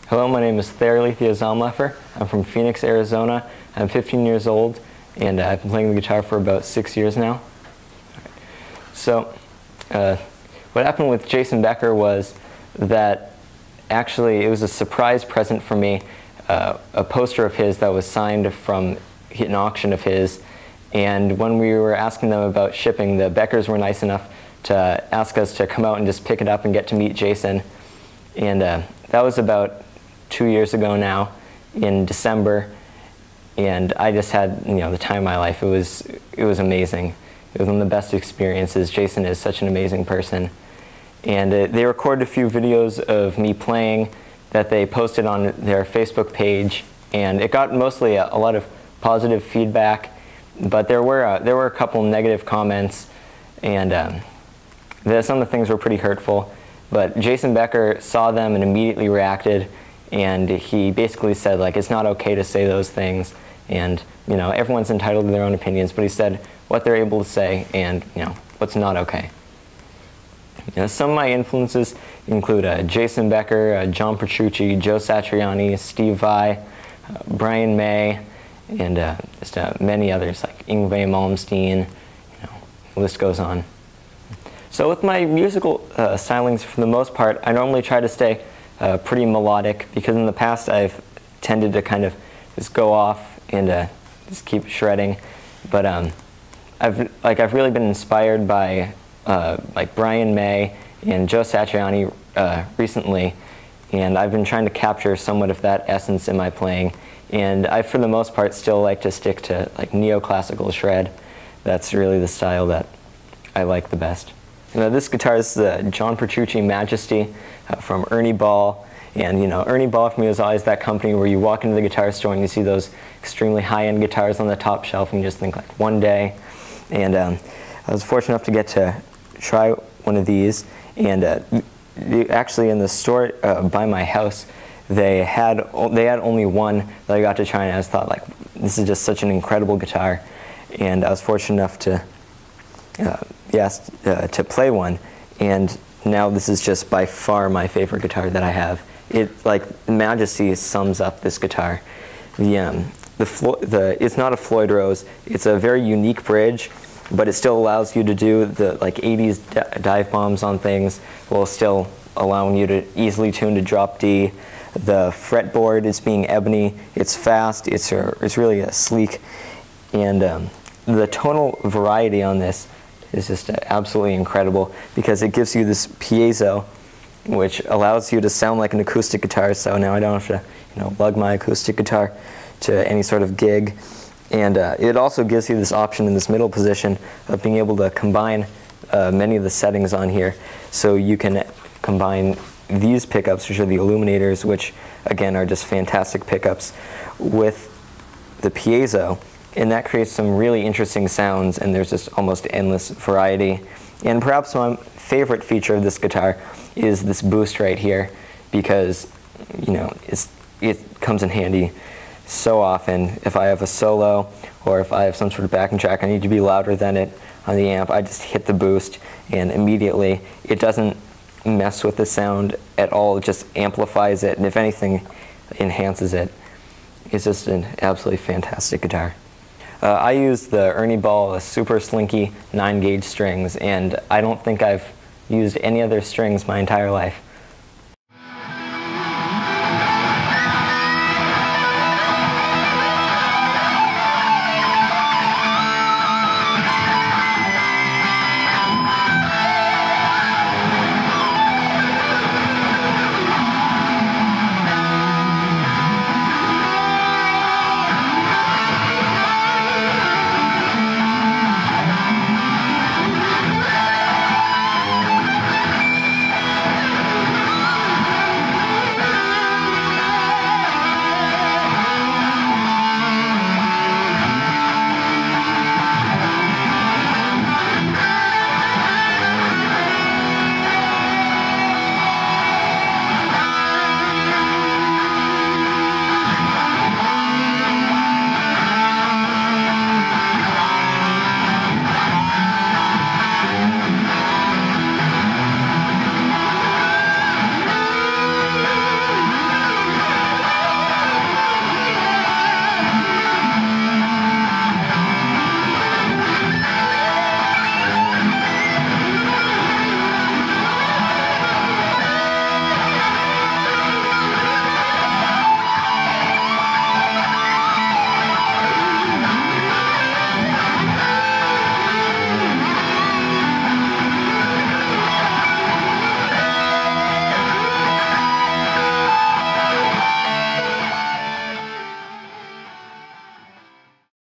Hello, my name is Thayer Zomlefer. I'm from Phoenix, Arizona. I'm 15 years old, and I've been playing the guitar for about 6 years now. So, what happened with Jason Becker was that actually it was a surprise present for me, a poster of his that was signed from an auction of his, and when we were asking them about shipping, the Beckers were nice enough to ask us to come out and just pick it up and get to meet Jason. And that was about 2 years ago now, in December, and I just had the time of my life. It was amazing. It was one of the best experiences. Jason is such an amazing person, and they recorded a few videos of me playing that they posted on their Facebook page, and it got mostly a lot of positive feedback, but there were a couple negative comments, and some of the things were pretty hurtful. But Jason Becker saw them and immediately reacted, and he basically said, like, it's not okay to say those things, and everyone's entitled to their own opinions, but he said what they're able to say and what's not okay. Some of my influences include Jason Becker, John Petrucci, Joe Satriani, Steve Vai, Brian May, and just many others like Yngwie Malmsteen. The list goes on. So with my musical stylings, for the most part, I normally try to stay pretty melodic, because in the past I've tended to kind of just go off and just keep shredding. But I've really been inspired by like Brian May and Joe Satriani recently, and I've been trying to capture somewhat of that essence in my playing. And I, for the most part, still like to stick to like neoclassical shred. That's really the style that I like the best. This guitar is the John Petrucci Majesty from Ernie Ball. And Ernie Ball for me was always that company where you walk into the guitar store and you see those extremely high-end guitars on the top shelf and you just think, like, one day. And I was fortunate enough to get to try one of these. And actually in the store by my house, they had only one that I got to try, and I just thought, like, this is just such an incredible guitar. And I was fortunate enough to be asked to play one, and now this is just by far my favorite guitar that I have. Like, Majesty sums up this guitar. It's not a Floyd Rose. It's a very unique bridge, but it still allows you to do the like 80s dive bombs on things, while still allowing you to easily tune to drop D. The fretboard is being ebony. It's fast. It's really sleek, and the tonal variety on this is just absolutely incredible, because it gives you this piezo, which allows you to sound like an acoustic guitar. So now I don't have to lug my acoustic guitar to any sort of gig. And it also gives you this option in this middle position of being able to combine many of the settings on here. So you can combine these pickups, which are the illuminators, which again are just fantastic pickups, with the piezo, and that creates some really interesting sounds, and there's just almost endless variety. And perhaps my favorite feature of this guitar is this boost right here, because it comes in handy so often. If I have a solo, or if I have some sort of backing track, I need to be louder than it on the amp, I just hit the boost, and immediately it doesn't mess with the sound at all. It just amplifies it, and if anything, enhances it. It's just an absolutely fantastic guitar. I use the Ernie Ball super slinky 9-gauge strings, and I don't think I've used any other strings my entire life.